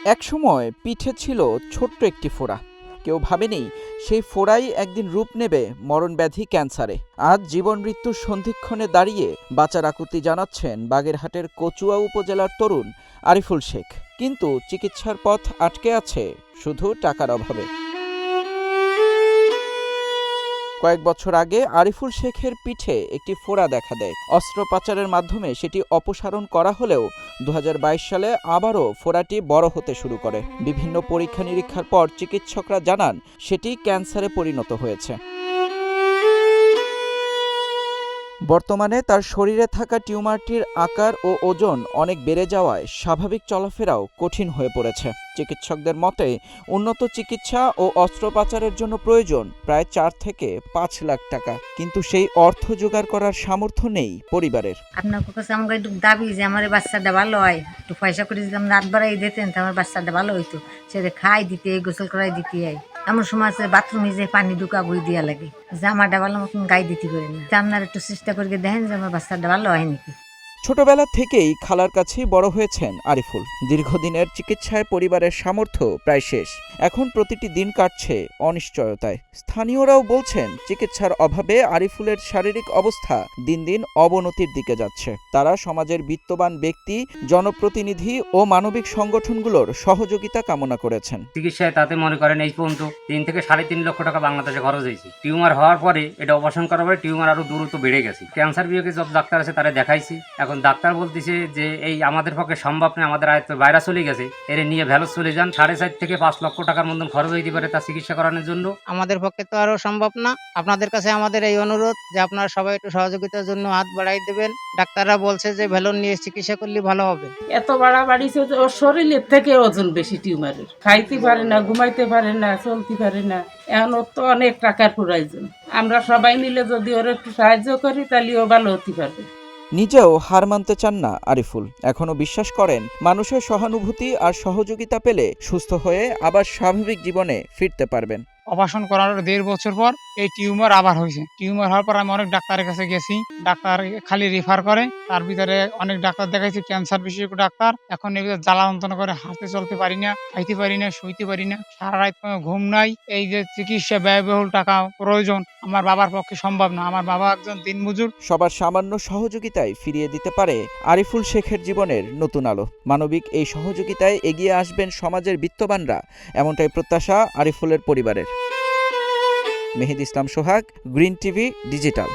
একসময় পিঠে ছিল ছোট্ট একটি ফোঁড়া। কেউ ভাবেনি সেই ফোঁড়াই একদিন রূপ নেবে মরণব্যাধি ক্যান্সারে। আজ জীবন মৃত্যুর সন্ধিক্ষণে দাঁড়িয়ে বাঁচার আকুতি জানাচ্ছেন বাগেরহাটের কচুয়া উপজেলার তরুণ আরিফুল শেখ। কিন্তু চিকিৎসার পথ আটকে আছে শুধু টাকার অভাবে। কয়েক বছর আগে আরিফুল শেখের পিঠে একটি ফোঁড়া দেখা দেয়। অস্ত্রোপচারের মাধ্যমে সেটি অপসারণ করা হলেও 2022 সালে আবারও ফোঁড়াটি বড় হতে শুরু করে। বিভিন্ন পরীক্ষা নিরীক্ষার পর চিকিৎসকরা জানান সেটি ক্যান্সারে পরিণত হয়েছে। বর্তমানে তার শরীরে থাকা টিউমারটির আকার ও ওজন অনেক বেড়ে যাওয়ায় স্বাভাবিক চলাফেরাও কঠিন হয়ে পড়েছে। চিকিৎসকদের মতে উন্নত চিকিৎসা ও অস্ত্রোপচারের জন্য প্রয়োজন প্রায় 4 থেকে 5 লাখ টাকা, কিন্তু সেই অর্থ জোগাড় করার সামর্থ্য নেই পরিবারের। আপনার কাছে আমার একটু দাবি যে আমার বাচ্চাটা ভালো হয়, একটু পয়সা করে যদি রাত বাড়াই দিতেন তো আমার বাচ্চাটা ভালো হইতো। সেটা খাই দিতে, গোসল করাই দিতে হয়। এমন সময় আছে বাথরুমে যে পানি ঢুকা বই দিয়া লাগে, জামাটা ভালো মতন গায়ে দিতে পারি না। আপনার একটু চেষ্টা করে দেখেন যে আমার বাচ্চাটা ভালো হয় নাকি। ছোটবেলা থেকেই খালার কাছেই বড় হয়েছেন আরিফুল। দীর্ঘদিনের চিকিৎসায় পরিবারের সামর্থ্য প্রায় শেষ। এখন প্রতিটি দিন কাটছে অনিশ্চয়তায়। স্থানীয়রাও বলছেন চিকিৎসার অভাবে আরিফুলের শারীরিক অবস্থা দিন দিন অবনতির দিকে যাচ্ছে। তারা সমাজের বিত্তবান ব্যক্তি, জনপ্রতিনিধি ও মানবিক সংগঠনগুলোর সহযোগিতা কামনা করেছেন। চিকিৎসায় তাতে মনে করেন এই পর্যন্ত 3 থেকে 3.5 লক্ষ টাকা বাংলাদেশে খরচ হয়েছে। টিউমার হওয়ার পরে এটা অপারেশন করার পরে টিউমার আরো দ্রুত বেড়ে গেছে। ক্যান্সার বিভাগে সব ডাক্তার আছে তারা দেখাইছি। এখন ডাক্তার বলতেছে যে এই আমাদের পক্ষে সম্ভব নয়, আমাদের আয়ত্ত বাইরে চলে গেছে, এর নিয়ে ভ্যালস চলে যান। 4.5 থেকে 5 লক্ষ টাকার মতন খরচ হইতে পারে তার চিকিৎসা করানোর জন্য। আমাদের পক্ষে তো আরো সম্ভব না। আপনাদের কাছে আমাদের এই অনুরোধ যে আপনারা সবাই একটু সহযোগিতার জন্য হাত বাড়াই দেবেন। ডাক্তাররা বলছে যে ভ্যালন নিয়ে চিকিৎসা করলে ভালো হবে। এত বাড়াবাড়িছে ওর শরীরের থেকে ওজন বেশি টিউমারের, খাইতে পারে না, ঘুমাইতে পারে না, চলতে পারে না। এখন ওর তো অনেক টাকার প্রয়োজন। আমরা সবাই মিলে যদি ওর একটু সাহায্য করি তাহলে ও ভালো হতে পারবে। নিজেও হার মানতে চান না আরিফুল। এখনো বিশ্বাস করেন মানুষের সহানুভূতি আর সহযোগিতা পেলে সুস্থ হয়ে আবার স্বাভাবিক জীবনে ফিরতে পারবেন। অপারেশন করার 1.5 বছর পর এই টিউমার আবার হয়েছে। টিউমার হওয়ার পর আমি অনেক ডাক্তারের কাছে গেছি। ডাক্তার খালি রেফার করে, তার ভিতরে অনেক ডাক্তার দেখাইছি, ক্যান্সার বিশেষজ্ঞ ডাক্তার। এখন এই জ্বালা যন্ত্রণা করে হাঁটতে চলতে পারি না, খাইতে পারি না, শুইতে পারি না, সারা রাত কোনো ঘুম নাই। এই যে চিকিৎসা ব্যয়বহুল টাকা প্রয়োজন, আমার বাবার পক্ষে সম্ভব না। আমার বাবা একজন দিনমজুর। সবার সামান্য সহযোগিতায় ফিরিয়ে দিতে পারে আরিফুল শেখের জীবনের নতুন আলো। মানবিক এই সহযোগিতায় এগিয়ে আসবেন সমাজের বিত্তবানরা, এমনটাই প্রত্যাশা আরিফুলের পরিবারের। মেহেদী ইসলাম সোহাগ, গ্রিন টিভি ডিজিটাল।